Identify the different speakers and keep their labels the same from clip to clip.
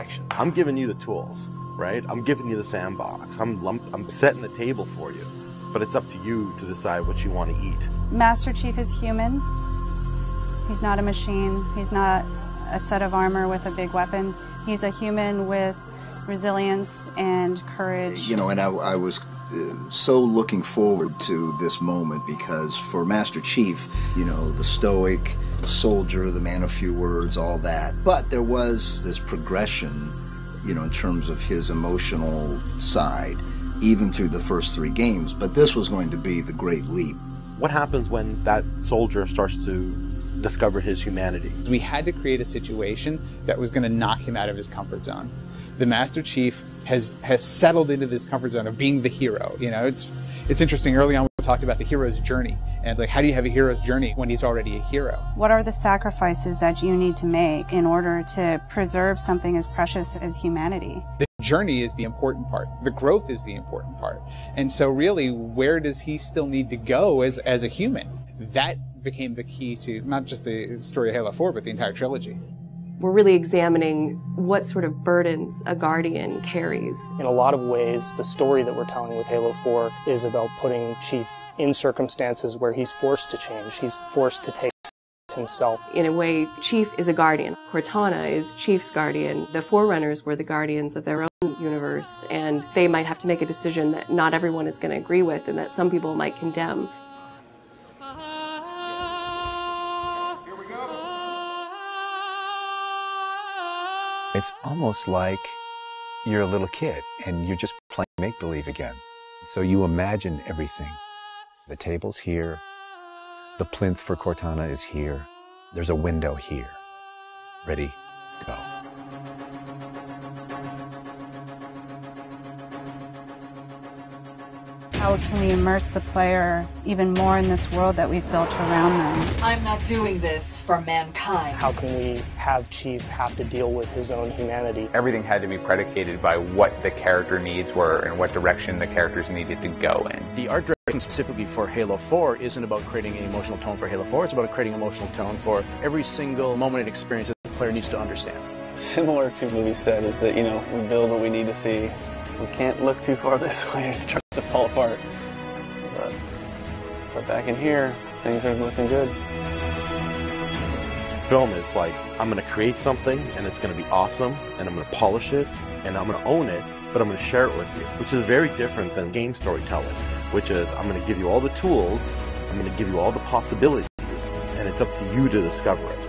Speaker 1: action.
Speaker 2: I'm giving you the tools, right? I'm giving you the sandbox. I'm setting the table for you. But it's up to you to decide what you want to eat.
Speaker 3: Master Chief is human. He's not a machine. He's not a set of armor with a big weapon. He's a human with resilience and courage.
Speaker 4: You know, and I was so looking forward to this moment because for Master Chief, you know, the stoic, the soldier, the man of few words, all that. But there was this progression, you know, in terms of his emotional side, even through the first 3 games. But this was going to be the great leap.
Speaker 2: What happens when that soldier starts to discover his humanity?
Speaker 5: We had to create a situation that was going to knock him out of his comfort zone. The Master Chief has settled into this comfort zone of being the hero. You know, it's interesting. Early on, we talked about the hero's journey, and like, how do you have a hero's journey when he's already a hero?
Speaker 3: What are the sacrifices that you need to make in order to preserve something as precious as humanity?
Speaker 5: The journey is the important part. The growth is the important part. And so really, where does he still need to go as a human? That became the key to not just the story of Halo 4, but the entire trilogy.
Speaker 6: We're really examining what sort of burdens a Guardian carries.
Speaker 1: In a lot of ways, the story that we're telling with Halo 4 is about putting Chief in circumstances where he's forced to change. He's forced to take himself.
Speaker 6: In a way, Chief is a Guardian. Cortana is Chief's Guardian. The Forerunners were the Guardians of their own universe, and they might have to make a decision that not everyone is going to agree with and that some people might condemn.
Speaker 7: It's almost like you're a little kid and you're just playing make-believe again. So you imagine everything. The table's here. The plinth for Cortana is here. There's a window here. Ready, go.
Speaker 3: How can we immerse the player even more in this world that we've built around them?
Speaker 8: I'm not doing this for mankind.
Speaker 1: How can we have Chief have to deal with his own humanity?
Speaker 9: Everything had to be predicated by what the character needs were and what direction the characters needed to go in.
Speaker 10: The art direction specifically for Halo 4 isn't about creating an emotional tone for Halo 4, it's about creating an emotional tone for every single moment and experience that the player needs to understand.
Speaker 11: Similar to what we said is that, you know, we build what we need to see. We can't look too far this way, it starts to fall apart. But back in here, things are looking good.
Speaker 2: Film is like, I'm going to create something and it's going to be awesome and I'm going to polish it and I'm going to own it, but I'm going to share it with you, which is very different than game storytelling, which is I'm going to give you all the tools, I'm going to give you all the possibilities, and it's up to you to discover it.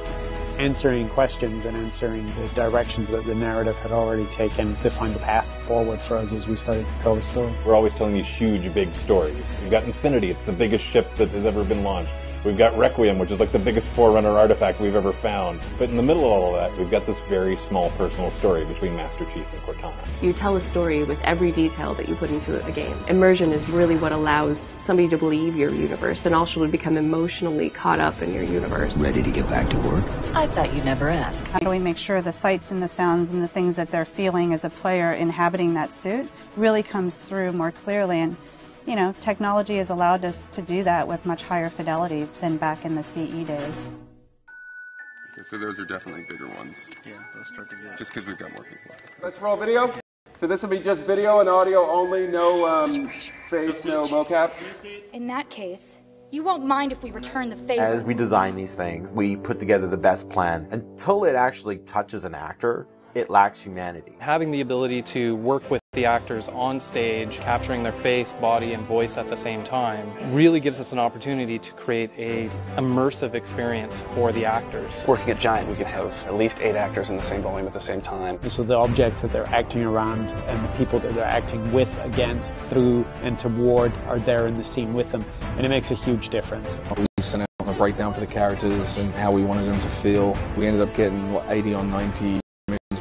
Speaker 12: Answering questions and answering the directions that the narrative had already taken defined the path forward for us as we started to tell the story.
Speaker 13: We're always telling these huge, big stories. We've got Infinity, it's the biggest ship that has ever been launched. We've got Requiem, which is like the biggest Forerunner artifact we've ever found. But in the middle of all of that, we've got this very small personal story between Master Chief and Cortana.
Speaker 6: You tell a story with every detail that you put into a game. Immersion is really what allows somebody to believe your universe and also to become emotionally caught up in your universe.
Speaker 4: Ready to get back to work?
Speaker 8: I thought you'd never ask.
Speaker 3: How do we make sure the sights and the sounds and the things that they're feeling as a player inhabiting that suit really comes through more clearly? And you know, technology has allowed us to do that with much higher fidelity than back in the CE days.
Speaker 14: Okay, so those are definitely bigger ones.
Speaker 11: Yeah, those start to get.
Speaker 14: Just because we've got more people.
Speaker 15: Let's roll video. So this will be just video and audio only, no face, no mocap.
Speaker 16: In that case, you won't mind if we return the favor.
Speaker 2: As we design these things, we put together the best plan. Until it actually touches an actor, it lacks humanity.
Speaker 17: Having the ability to work with the actors on stage, capturing their face, body, and voice at the same time, really gives us an opportunity to create a immersive experience for the actors.
Speaker 11: Working at Giant, we could have at least 8 actors in the same volume at the same time.
Speaker 12: So the objects that they're acting around and the people that they're acting with, against, through, and toward are there in the scene with them, and it makes a huge difference.
Speaker 18: We sent out a breakdown for the characters and how we wanted them to feel. We ended up getting 80 on 90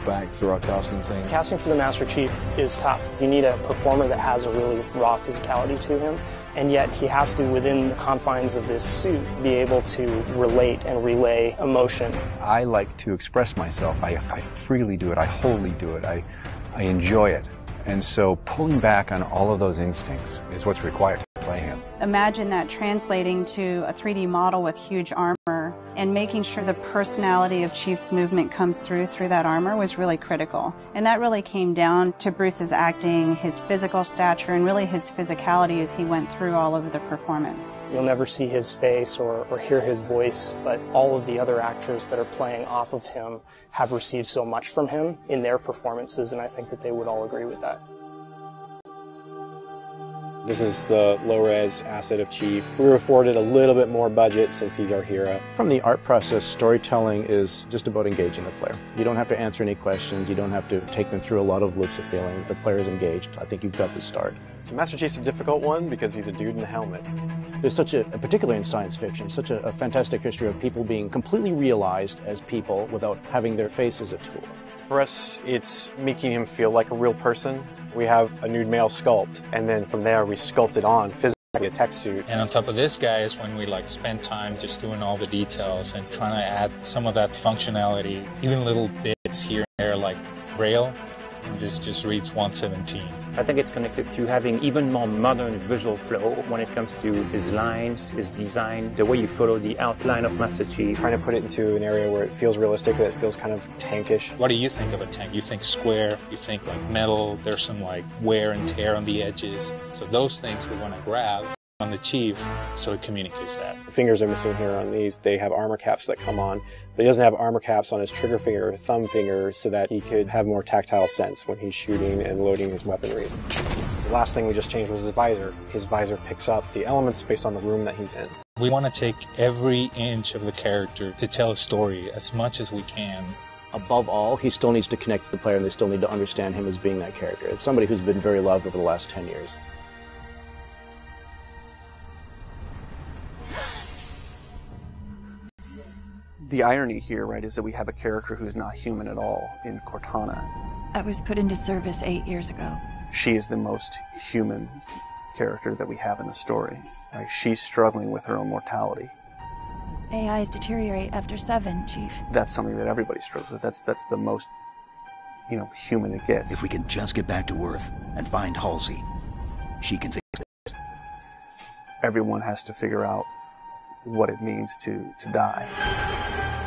Speaker 18: back through our casting team.
Speaker 1: Casting for the Master Chief is tough. You need a performer that has a really raw physicality to him, and yet he has to, within the confines of this suit, be able to relate and relay emotion.
Speaker 7: I like to express myself. I freely do it. I wholly do it. I enjoy it. And so pulling back on all of those instincts is what's required to play him.
Speaker 3: Imagine that translating to a 3D model with huge armor And making sure the personality of Chief's movement comes through that armor was really critical. And that really came down to Bruce's acting, his physical stature, and really his physicality as he went through all of the performance.
Speaker 1: You'll never see his face or hear his voice, but all of the other actors that are playing off of him have received so much from him in their performances, and I think that they would all agree with that.
Speaker 10: This is the low-res asset of Chief. We were afforded a little bit more budget since he's our hero. From the art process, storytelling is just about engaging the player. You don't have to answer any questions. You don't have to take them through a lot of loops of feeling. The player is engaged. I think you've got the start. So Master Chief's a difficult one because he's a dude in a helmet. There's such particularly in science fiction, such a fantastic history of people being completely realized as people without having their face as a tool. For us, it's making him feel like a real person. We have a nude male sculpt, and then from there we sculpt it on physically, a tech suit.
Speaker 19: And on top of this guy is when we spend time just doing all the details and trying to add some of that functionality, even little bits here and there like Braille, and this just reads 117.
Speaker 20: I think it's connected to having even more modern visual flow when it comes to his lines, his design, the way you follow the outline of Master Chief.
Speaker 10: Trying to put it into an area where it feels realistic, that it feels kind of tankish.
Speaker 19: What do you think of a tank? You think square, you think metal, there's some wear and tear on the edges. So those things we want to grab on the Chief so it communicates that.
Speaker 10: The fingers are missing here on these. They have armor caps that come on, but he doesn't have armor caps on his trigger finger or thumb finger so that he could have more tactile sense when he's shooting and loading his weaponry. The last thing we just changed was his visor. His visor picks up the elements based on the room that he's in.
Speaker 19: We want to take every inch of the character to tell a story as much as we can.
Speaker 10: Above all, he still needs to connect to the player and they still need to understand him as being that character. It's somebody who's been very loved over the last 10 years.
Speaker 11: The irony here, right, is that we have a character who's not human at all in Cortana.
Speaker 21: I was put into service 8 years ago.
Speaker 11: She is the most human character that we have in the story. Right? She's struggling with her own mortality.
Speaker 21: AIs deteriorate after 7, Chief.
Speaker 11: That's something that everybody struggles with. That's the most, human it gets.
Speaker 22: If we can just get back to Earth and find Halsey, she can fix this.
Speaker 11: Everyone has to figure out what it means to die.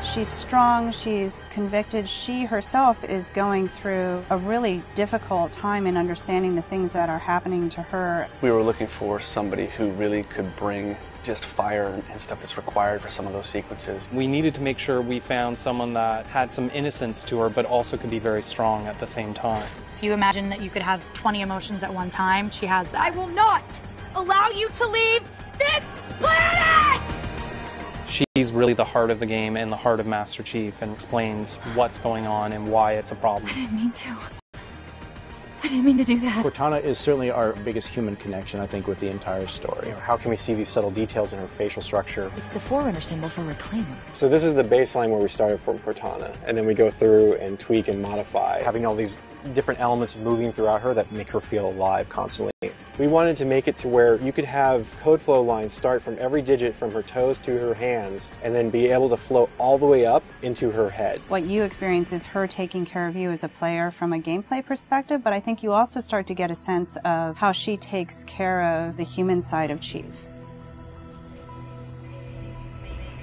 Speaker 3: She's strong, she's convicted. She herself is going through a really difficult time in understanding the things that are happening to her.
Speaker 11: We were looking for somebody who really could bring just fire and stuff that's required for some of those sequences.
Speaker 17: We needed to make sure we found someone that had some innocence to her, but also could be very strong at the same time.
Speaker 16: If you imagine that you could have 20 emotions at one time, she has that. I will not allow you to leave this planet!
Speaker 17: She's really the heart of the game and the heart of Master Chief and explains what's going on and why it's a problem.
Speaker 21: I didn't mean to. I didn't mean to do that.
Speaker 10: Cortana is certainly our biggest human connection, I think, with the entire story. How can we see these subtle details in her facial structure?
Speaker 21: It's the Forerunner symbol for Reclaimer.
Speaker 10: So this is the baseline where we started from Cortana, and then we go through and tweak and modify, having all these different elements moving throughout her that make her feel alive constantly. We wanted to make it to where you could have code flow lines start from every digit from her toes to her hands, and then be able to flow all the way up into her head.
Speaker 3: What you experience is her taking care of you as a player from a gameplay perspective, but I think you also start to get a sense of how she takes care of the human side of Chief.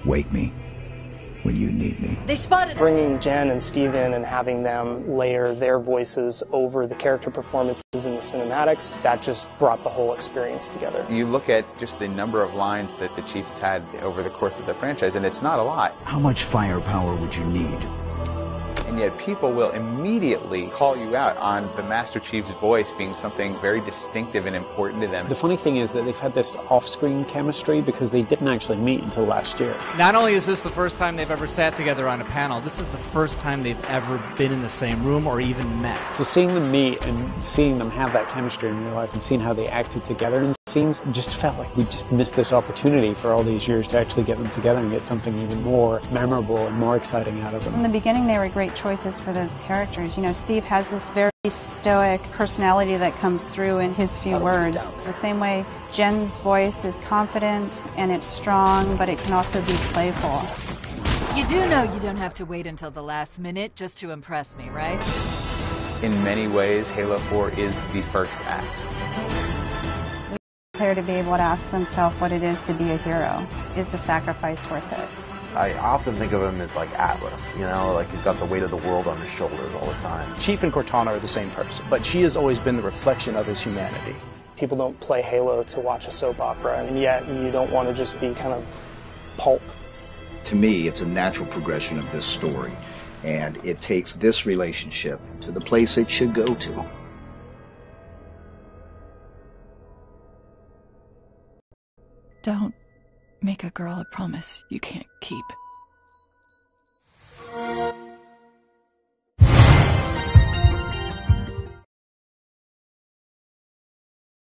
Speaker 22: Wake me when you need me.
Speaker 21: They spotted us!
Speaker 1: Bringing Jen and Steve in and having them layer their voices over the character performances in the cinematics, that just brought the whole experience together.
Speaker 9: You look at just the number of lines that the Chief has had over the course of the franchise, and it's not a lot.
Speaker 22: How much firepower would you need?
Speaker 9: And yet people will immediately call you out on the Master Chief's voice being something very distinctive and important to them.
Speaker 12: The funny thing is that they've had this off-screen chemistry because they didn't actually meet until last year.
Speaker 23: Not only is this the first time they've ever sat together on a panel, this is the first time they've ever been in the same room or even met.
Speaker 12: So seeing them meet and seeing them have that chemistry in real life and seeing how they acted together in scenes just felt like we just missed this opportunity for all these years to actually get them together and get something even more memorable and more exciting out of them.
Speaker 3: In the beginning, they were great choices for those characters. Steve has this very stoic personality that comes through in his few words. The same way Jen's voice is confident and it's strong, but it can also be playful.
Speaker 8: You do know you don't have to wait until the last minute just to impress me, right?
Speaker 9: In many ways, Halo 4 is the first act.
Speaker 3: Player to be able to ask themselves what it is to be a hero. Is the sacrifice worth it?
Speaker 2: I often think of him as like Atlas, you know, like he's got the weight of the world on his shoulders all the time.
Speaker 10: Chief and Cortana are the same person, but she has always been the reflection of his humanity.
Speaker 1: People don't play Halo to watch a soap opera, and yet you don't want to just be kind of pulp.
Speaker 4: To me, it's a natural progression of this story, and it takes this relationship to the place it should go to.
Speaker 21: Don't make a girl a promise you can't keep.